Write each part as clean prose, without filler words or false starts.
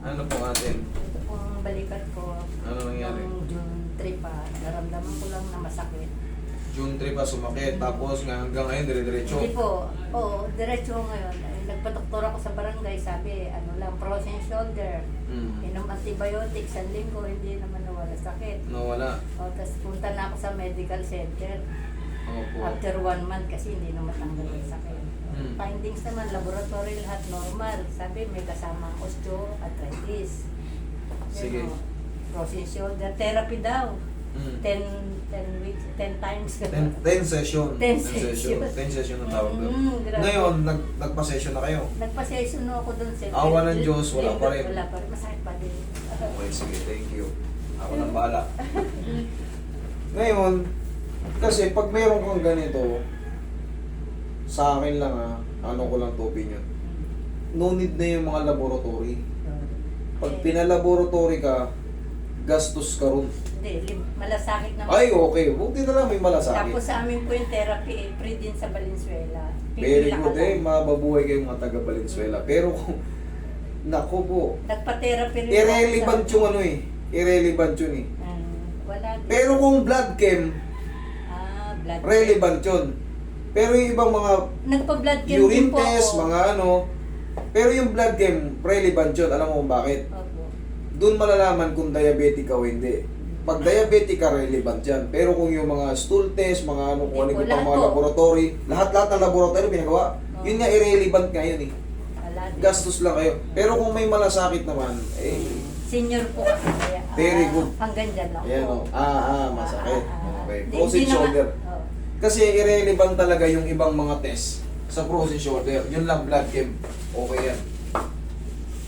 Ano po atin? Ito po ang balikat ko. Ano nangyari? Noong June 3 pa, naramdaman ko lang na masakit. June 3 pa sumakit, tapos nga hanggang ngayon dire-diretso. Hindi po. Oo, diretso ngayon. Ay, nagpa-doktor ako sa barangay, sabi, ano lang, frozen shoulder. Inom antibiotics, sa linggo, hindi naman nawala sakit. Nawala. O, tapos punta na ako sa medical center. Opo. After 1 month kasi hindi na matanggal yung sakit. Findings naman, laboratory lahat normal. Sabi, may kasamang osteoarthritis. Sige. Pero, frozen shoulder, therapy daw. 10 weeks, 10 times. 10 session. 10 session. 10 session ang tawag doon. Grabe. Ngayon, nagpa-session na kayo. Nagpa-session na ako doon. Sir. Awa ng Diyos, wala pa rin. Wala pa rin. Masakit pa din. Okay, sige, thank you. Ako nang bahala. Ngayon, kasi pag mayroon kang ganito, sa akin lang ano ko lang to opinion. No need na yung mga laboratory. Pag pinalaboratory ka, gastos ka ron. Hindi, malasakit naman. Ay, okay. Buti na lang may malasakit. Tapos sa amin po yung therapy, free din sa Valenzuela. Very Pipila ka good lang. mababuhay kayong mga taga Valenzuela. Pero kung, nako po, Nagpa-therapy rin irrelevant ako yung ano eh. Irrelevant yun eh. Wala din. Pero kung blood chem, Blood relevant yun. Pero yung ibang mga Nagpa-blood chem urine din po test, ako. mga ano, pero yung blood chem, relevant yun. Alam mo kung bakit? Opo. Doon malalaman kung diabetic ka o hindi. Pag diabetic ka, relevant yan. Pero kung yung mga stool test, mga ano, kung ano Hindi po, yung lahat mga po. laboratory, lahat ng laboratory pinagawa, yun nga irrelevant nga yun eh. Wala din. Gastos lang kayo. Pero kung may malasakit naman, eh, Senior po kasi kaya. Very good. Hanggang dyan lang ayan po. o, masakit. Okay, Hindi- frozen hindi naman- shoulder. Oo. Kasi irrelevant talaga yung ibang mga test sa frozen shoulder. Yun lang, blood chem. Okay yan.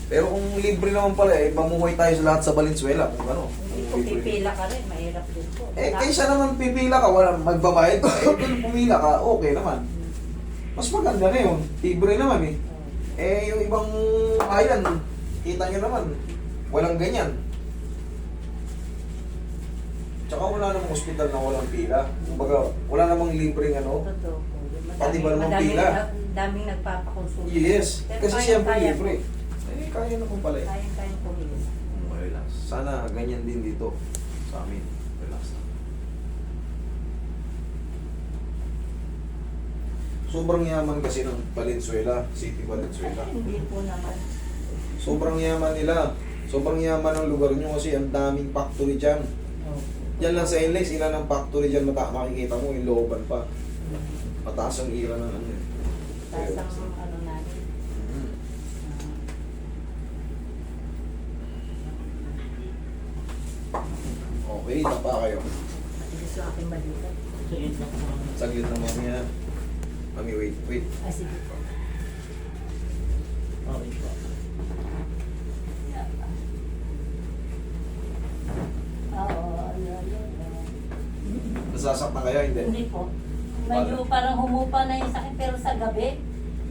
Pero kung libre naman pala eh, mamuhay tayo sa lahat sa Valenzuela. Kung ano. Hindi po pipila ka rin, mahirap din po. Eh, kaysa naman pipila ka, walang magbabayad ka. Eh, kung pumila ka, okay naman. Mas maganda na yun. Libre naman eh. Eh, yung ibang island, kita nyo naman, walang ganyan. Tsaka wala namang hospital na walang pila. Kumbaga, wala namang libreng ano. Totoo po. Pati ba naman pila? Daming nagpapakonsulta. Yes, Pero kasi kaya- siyempre kaya libre. po. Eh, kaya naman pala eh. Kayang-kayang pumilis. Relax. Sana ganyan din dito sa amin. Relax lang. Sobrang yaman kasi ng Valenzuela, City Valenzuela. Hindi po naman. Sobrang yaman nila. Sobrang yaman ng lugar nyo kasi ang daming factory dyan. Yan lang sa NLEX, ilan ang factory dyan makikita mo, yung looban pa. Mataas ang ira ng ano. Taas ang ano natin. Mhm. Okay, tapa kayo. Matigas yung aking balikat. Saglit na mamaya. Mami, wait. Sige po. Oo, Nasasaktan kayo, hindi? Hindi po. Medyo parang humupa na yung sakit pero sa gabi,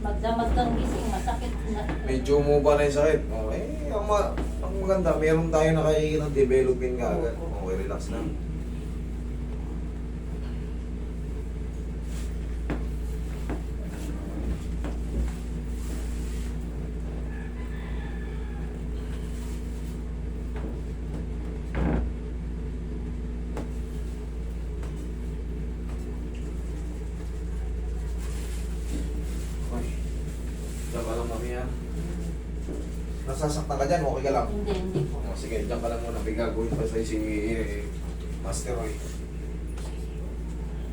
magdamag kang gising, masakit na. Medyo umuba na yung sakit. Okay, ang maganda, meron tayo nakikita ng developing ka agad. Okay, relax lang. Uy, diyan ka lang mamaya. Nasasaktan ka dyan, okay ka lang. Hindi po. Oh, sige, diyan ka lang muna. May gagawin pa sa'yo si Master Roy.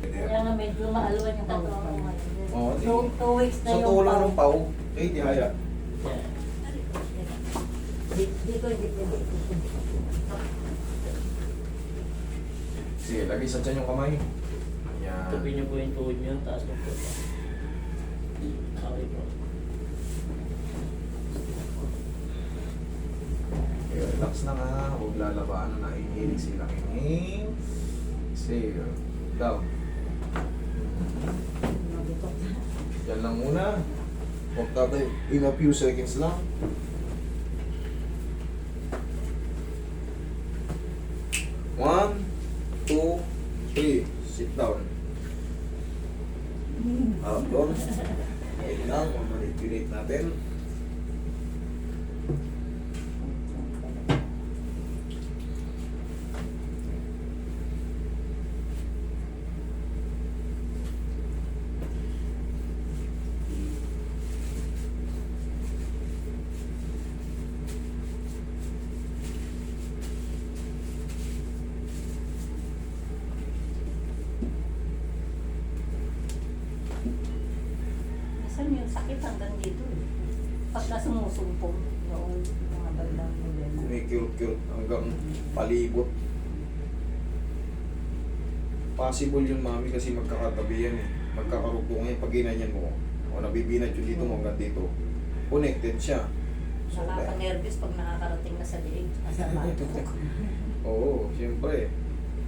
Kaya nga medyo maaluan yung katawan ko ngayon. Oo, di. 2 weeks na Sa yung tulong pau. ng pau, eh, di haya. Di ko hindi pwede. Sige, lagi sa tiyan yung kamay. Yan. Tabi niyo po yung tuhod niyo, taas ng po. Okay po. Okay, relax na nga. Huwag lalabaan na. Inhale, sila. Inhale. Exhale. Down. Yan lang muna. Huwag tatay. In a few seconds lang. 1, 2, 3. Sit down. Up doon. Wait lang. Manipulate natin. masakit hanggang dito eh. Pagka sumusumpong noong mga bandang November. Kumikirot-kirot hanggang palibot. Possible yun, mami, kasi magkakatabi yan eh. Magkakarugtong yan. Pag ginanyan mo, o nabibinat yun dito mo hanggang dito, connected siya. So, Nakaka-nervous pag nakakarating na sa liig. Sa batok. oo, siyempre.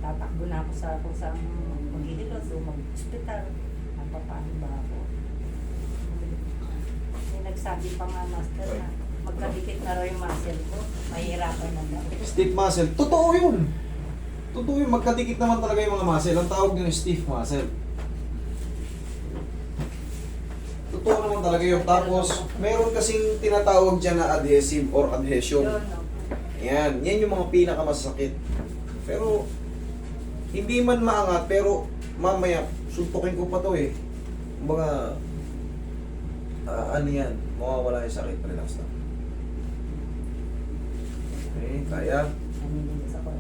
Tatakbo na ako sa kung saan maghihilot o mag-hospital. Paano ba ako? May nagsabi pa nga master na magkadikit na raw yung muscle ko. Mahirapan na daw. Stiff muscle. Totoo yun. Totoo yun. Magkadikit naman talaga yung mga muscle. Ang tawag yun stiff muscle. Totoo naman talaga yun. Tapos, meron kasing tinatawag dyan na adhesive or adhesion. Yun, no? Yan. Yan yung mga pinakamasakit. Pero, hindi man maangat, pero mamaya, suntukin ko pa to eh. Kumbaga, ano yan, mawawala yung sakit. Relax lang. Okay, kaya. Naninigas ako.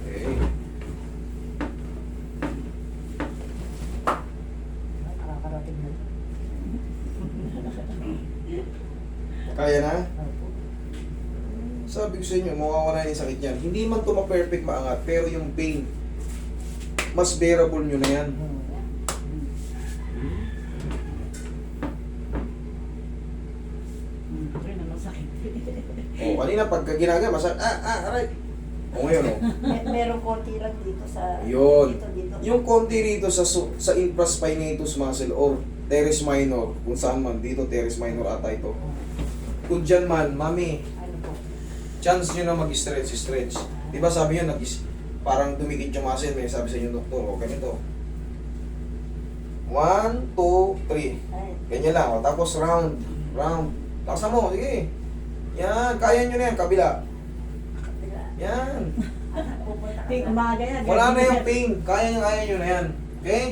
Okay. Nakakarating na. Kaya na? Opo. Sabi ko sa inyo, mawawala yung sakit yan. Hindi man ito ma-perfect maangat, pero yung pain, mas bearable nyo na yan. Ito na lang sakit. O, kanina pagka ginagawa, aray. O ngayon, o. Merong konti lang dito sa... Yun. Dito. Yung konti rito sa infraspinatus muscle or teres minor, kung saan man, dito teres minor ata ito. Kung dyan man, mami, Ano po? chance nyo na mag-stretch. Diba sabi nyo, parang dumikit yung muscle, may sabi sa inyo doktor, o ganito. 1, 2, 3. Ay, Ganyan lang, o. Tapos round. Taksa mo, sige. Yan, kaya nyo na yan, kabila. kapila. Yan. Pupunta ka Ping na. umaga yan. Wala na yung pain. Kaya nyo na yan. Okay?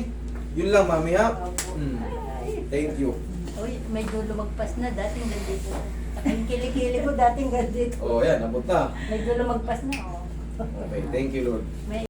Yun lang, mami, ha? Opo. Hmm. Ay. Thank you. Uy, medyo lumagpas na. Dating nandito. Saka yung kilikili ko dating gandito. Oh, yan, abot na. Medyo lumagpas na. Oh. Okay, thank you, Lord. May